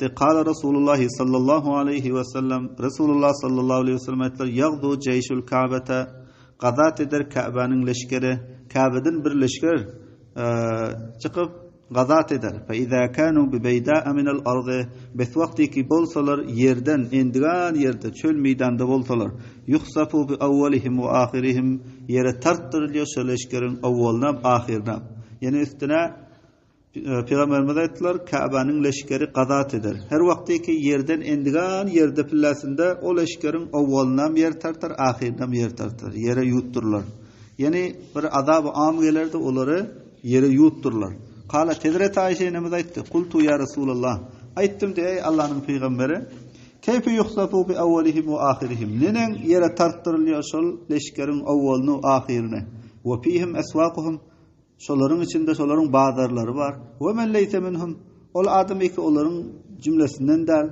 قال رسول الله صلى الله عليه وسلم رسول الله صلى الله عليه وسلم aytlar yag'du jayshul ka'bata qazat eder Ka'baning leşkeri Ka'badan bir leşker çıkıp qazat eder fa iza kanu bi bayda'a min al-ardi bes vaqtiki bolsalar yerden endigan yerde çöl meydanda bolsalar yuhsafu bi awwalihim ve ahirihim yere tarttırılıyor şu leşkerin avvaldan ahirdan yani üstüne Peygamberimiz aytdılar Ka'baning leşkeri qazat eder. Her vaqtiki yerden endigan yerde pillasında o leşkerin avvaldan yer tartar, ahirdan yer tartar. Yere yutturlar. Yani bir azabı am gelerde onları yere yutturlar. Qala Hazret Ayşe nemiz aytdı? Qultu ya Resulullah. Aytdım de ey Allah'ın peygamberi. Keyfe yuhsafu bi awwalihim ve ahirihim. Nenen yere tarttırılıyor şol leşkerin avvalını ahirini. Ve fihim esvaquhum. Şoların içinde şoların bazarları var. Ve men leyse minhum. Ol adamı ki onların cümlesinden değil.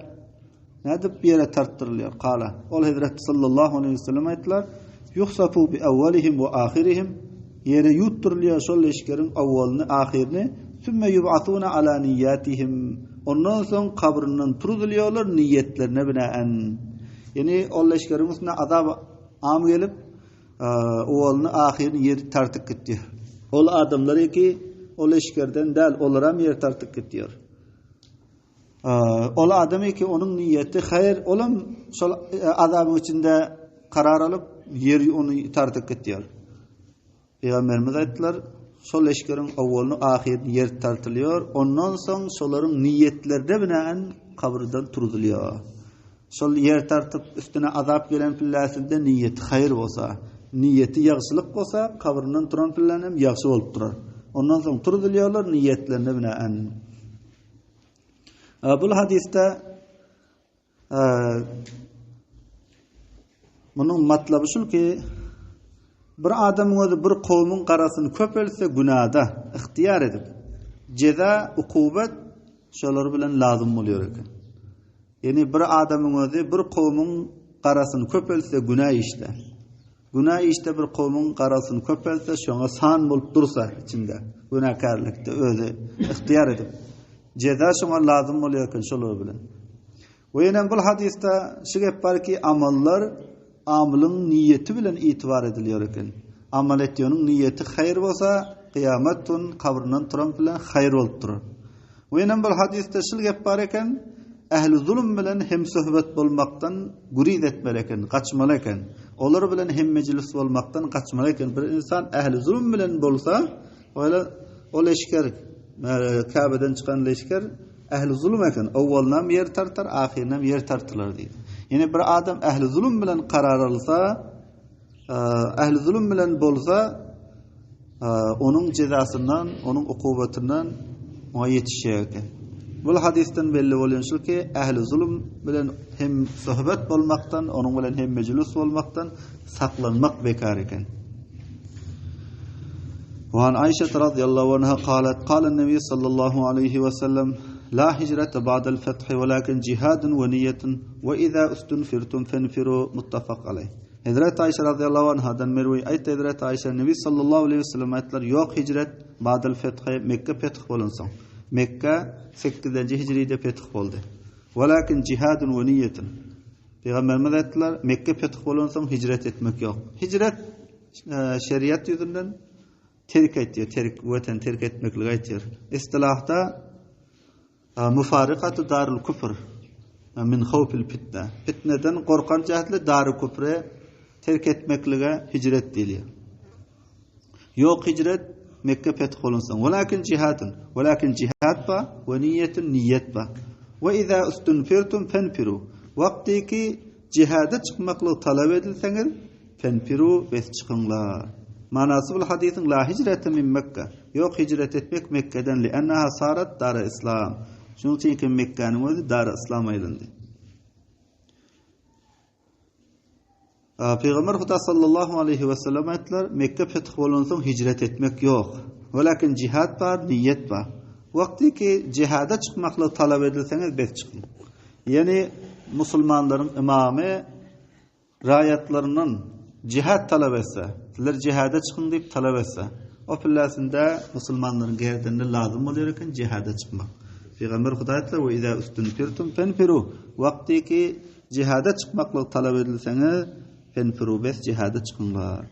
Nedip bir yere tarttırılıyor. Kala. Ol Hazreti sallallahu aleyhi ve sellem ayettiler. Yuhsafu bi evvelihim ve ahirihim. Yere yutturuluyor şol leşkerin evvelini, ahirini. Sümme yub'atuna ala niyyatihim. Ondan sonra kabrinden turuluyorlar niyetlerine binaen. Yani o leşkerin üstüne azab am gelip evvelini, ahirini yeri tartık gitti. Ol adamları ki o leşkerden del olaram yer tartıp gidiyor. Ol adamı ki onun niyeti hayır olam sol adamın içinde karar alıp yer onu tartıp gidiyor. Peygamberimiz ayttılar sol leşkerin avvalını ahirini yer tartılıyor. Ondan sonra soların niyetlerine binaen kabrdan turuluyor. Sol yer tartıp üstüne azap gelen pillasında niyeti hayır olsa niyeti yaxşılık olsa kabrinden turan fillanem yaxşı olup durar. Ondan sonra turuluyorlar niyetlerine binaen. Bu hadiste bunun matlabı şu ki bir adamın özü bir kavmin qarasını köp else günahda ixtiyar edip ceza, ukubet şolar bilen lazım oluyor ekan. Yani bir adamın özü bir kavmin qarasını köp else günah işte. Günah işte bir kavmin qarasını köpelse şoňa san bolup dursa içinde günahkarlykda özü ihtiyar edip ceza şoňa lazım bolýarken şolar bilen. We ýene bu hadisde şu gep barki amallar amylyň niýeti bilen itibar edilýär eken. Amal etýäniň niýeti hayır bolsa kıyametün kabrinden turan bilen hayır bolup durur. We ýene bu hadisde şu gep bar eken ehli zulm bilen hem söhbet bolmaktan gurid etmeli eken, kaçmaly eken. Olar bilen hem meclis bolmaktan kaçmaly eken. Bir insan ehli zulm bilen bolsa, o leşker, Ka'badan çıkan leşker ehli zulm eken. Awwaldan yer tartar, ahirden yer tartılar diýdi. Yani bir adam ehli zulm bilen karar alsa, ehli zulm bilen bolsa, onun cezasından, onun ukubetinden o yetişýär eken. Bu hadisten belli bolýan ki ehli zulm bilen hem sohbet bolmaktan, onun bilen hem meclis bolmaktan saklanmak bekar eken. Wa an Aisha radhiyallahu anha qalat qala an-nabiy sallallahu alayhi ve sellem la hicrata ba'da al-fath walakin jihadun wa niyyatun wa idha ustunfirtum fanfiru muttafaq alayh. Hazrat Aisha radhiyallahu anhadan merwi ayt Hazrat Aisha nabiy sallallahu alayhi ve sellem aytlar yok hicret ba'da al-fath Mekke feth bolansoň. Mekke 8-nji hijride feth boldy. Walakin jihadun we niyyatun. Peygamberimiz aytdylar, Mekke feth bolansoň hijret etmek yok. Hijret şeriat ýüzünden terk etýär, watan terk etmeklik aýtýar. Istilahda mufarikatu darul kufr min khawfil fitna. Fitneden korkan jahatly darul kufre terk etmeklige hijret diýilýär. Yok hijret Mekke feth bolansoň. Walakin jihad ba we niyyetun niyyet ba. Ve iza ustunfirtum fanfiru. Wagtiki jihada çıkmaklyk talap edilseňiz fanfiru bes çıkýňlar. Manasy bu hadisin la hicrete min Mekke. Yok hicret etmek Mekke'den li ennaha sarat dar İslam. Şunun için ki Mekke'nin özü dar İslam aýlandy. Peygamber Huda sallallahu aleyhi ve sellem aytlar Mekke feth bolansoň hicret etmek yok. Walakin jihad bar, niyyet bar. Wagty ki jihada çıkmakly talap edilseňiz bes çıkın. Yani musulmanlaryň imamy raýatlarynyň jihad talap etse, sizler jihada çıkın diýip talap etse, o pillasynda musulmanlaryň gerdinde lazım bolýar eken jihada çıkmak. Peygamber Huda aytlar ve iza ustunfirtum fenfiru. Vaqtiki cihada çıkmaklık talep edilseniz fenfiru bes cihada çıkınlar.